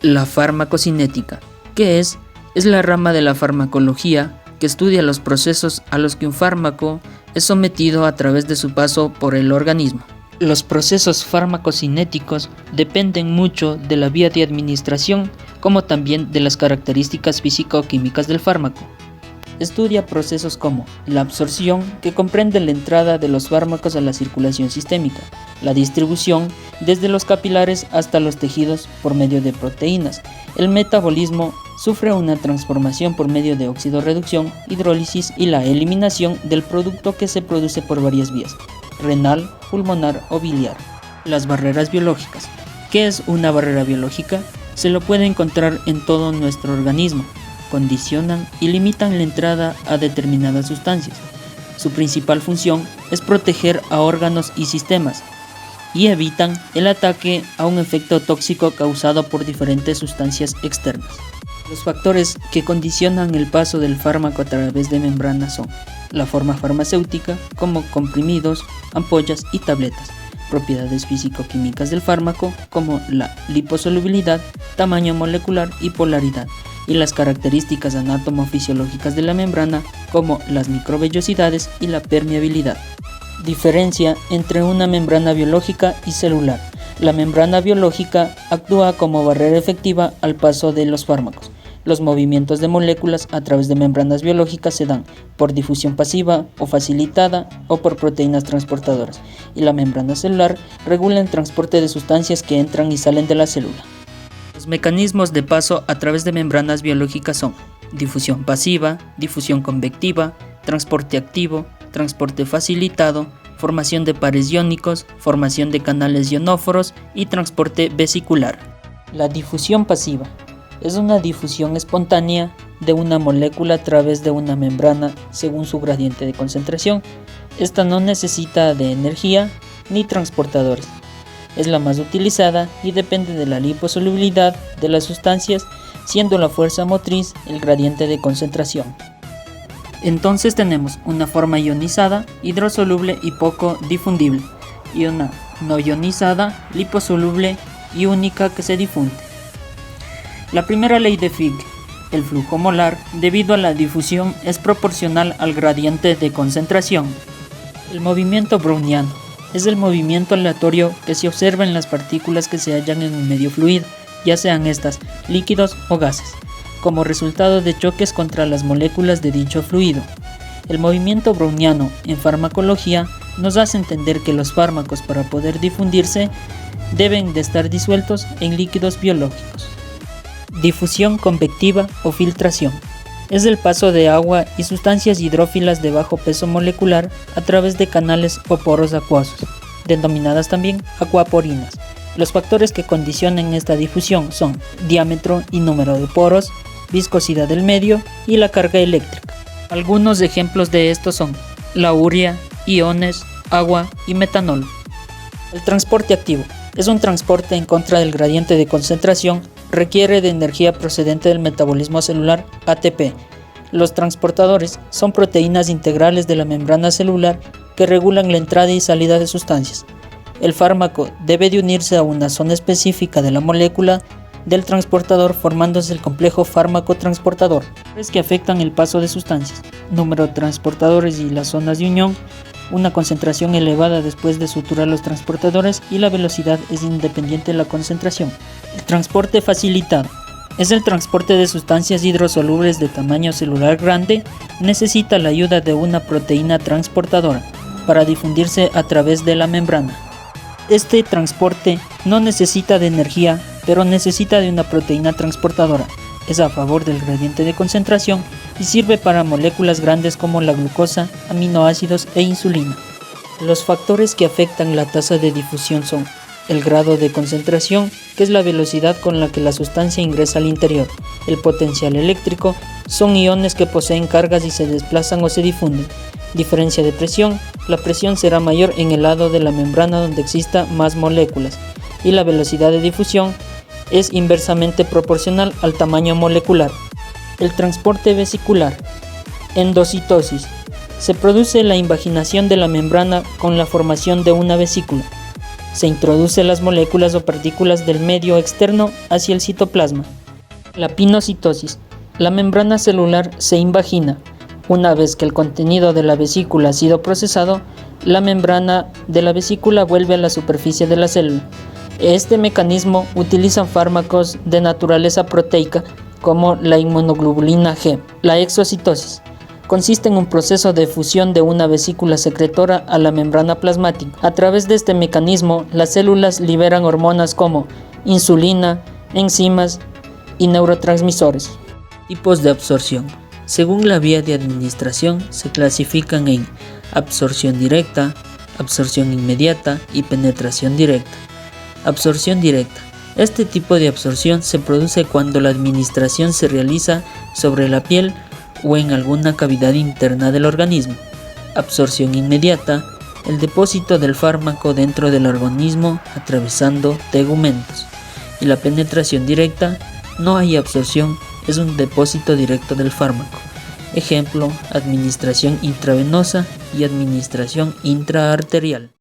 La farmacocinética, ¿qué es? Es la rama de la farmacología que estudia los procesos a los que un fármaco es sometido a través de su paso por el organismo. Los procesos farmacocinéticos dependen mucho de la vía de administración, como también de las características físico-químicas del fármaco. Estudia procesos como la absorción, que comprende la entrada de los fármacos a la circulación sistémica, la distribución, desde los capilares hasta los tejidos por medio de proteínas. El metabolismo sufre una transformación por medio de oxidorreducción, hidrólisis y la eliminación del producto que se produce por varias vías: renal, pulmonar o biliar. Las barreras biológicas. ¿Qué es una barrera biológica? Se lo puede encontrar en todo nuestro organismo. Condicionan y limitan la entrada a determinadas sustancias. Su principal función es proteger a órganos y sistemas y evitan el ataque a un efecto tóxico causado por diferentes sustancias externas. Los factores que condicionan el paso del fármaco a través de membranas son la forma farmacéutica, como comprimidos, ampollas y tabletas; propiedades físico-químicas del fármaco, como la liposolubilidad, tamaño molecular y polaridad; y las características anátomo-fisiológicas de la membrana, como las microvellosidades y la permeabilidad. Diferencia entre una membrana biológica y celular. La membrana biológica actúa como barrera efectiva al paso de los fármacos. Los movimientos de moléculas a través de membranas biológicas se dan por difusión pasiva o facilitada o por proteínas transportadoras, y la membrana celular regula el transporte de sustancias que entran y salen de la célula. Los mecanismos de paso a través de membranas biológicas son difusión pasiva, difusión convectiva, transporte activo, transporte facilitado, formación de pares iónicos, formación de canales ionóforos y transporte vesicular. La difusión pasiva es una difusión espontánea de una molécula a través de una membrana según su gradiente de concentración. Esta no necesita de energía ni transportadores. Es la más utilizada y depende de la liposolubilidad de las sustancias, siendo la fuerza motriz el gradiente de concentración. Entonces tenemos una forma ionizada, hidrosoluble y poco difundible, y una no ionizada, liposoluble y única que se difunde. La primera ley de Fick: el flujo molar, debido a la difusión, es proporcional al gradiente de concentración. El movimiento browniano es el movimiento aleatorio que se observa en las partículas que se hallan en un medio fluido, ya sean estas líquidos o gases, como resultado de choques contra las moléculas de dicho fluido. El movimiento browniano en farmacología nos hace entender que los fármacos, para poder difundirse, deben de estar disueltos en líquidos biológicos. Difusión convectiva o filtración es el paso de agua y sustancias hidrófilas de bajo peso molecular a través de canales o poros acuosos, denominadas también acuaporinas. Los factores que condicionan esta difusión son diámetro y número de poros, viscosidad del medio y la carga eléctrica. Algunos ejemplos de estos son la urea, iones, agua y metanol. El transporte activo es un transporte en contra del gradiente de concentración. Requiere de energía procedente del metabolismo celular, ATP. Los transportadores son proteínas integrales de la membrana celular que regulan la entrada y salida de sustancias. El fármaco debe de unirse a una zona específica de la molécula del transportador, formándose el complejo fármaco-transportador. Es que afectan el paso de sustancias: número de transportadores y las zonas de unión, una concentración elevada después de suturar los transportadores, y la velocidad es independiente de la concentración. El transporte facilitado es el transporte de sustancias hidrosolubles de tamaño celular grande. Necesita la ayuda de una proteína transportadora para difundirse a través de la membrana. Este transporte no necesita de energía, pero necesita de una proteína transportadora. Es a favor del gradiente de concentración y sirve para moléculas grandes como la glucosa, aminoácidos e insulina. Los factores que afectan la tasa de difusión son el grado de concentración, que es la velocidad con la que la sustancia ingresa al interior; el potencial eléctrico, son iones que poseen cargas y se desplazan o se difunden; diferencia de presión, la presión será mayor en el lado de la membrana donde exista más moléculas; y la velocidad de difusión es inversamente proporcional al tamaño molecular. El transporte vesicular. Endocitosis. Se produce la invaginación de la membrana con la formación de una vesícula. Se introduce las moléculas o partículas del medio externo hacia el citoplasma. La pinocitosis. La membrana celular se invagina. Una vez que el contenido de la vesícula ha sido procesado, la membrana de la vesícula vuelve a la superficie de la célula. Este mecanismo utiliza fármacos de naturaleza proteica como la inmunoglobulina G. La exocitosis consiste en un proceso de fusión de una vesícula secretora a la membrana plasmática. A través de este mecanismo, las células liberan hormonas como insulina, enzimas y neurotransmisores. Tipos de absorción. Según la vía de administración, se clasifican en absorción directa, absorción inmediata y penetración directa. Absorción directa. Este tipo de absorción se produce cuando la administración se realiza sobre la piel o en alguna cavidad interna del organismo. Absorción inmediata. El depósito del fármaco dentro del organismo atravesando tegumentos. Y la penetración directa. No hay absorción, es un depósito directo del fármaco. Ejemplo, administración intravenosa y administración intraarterial.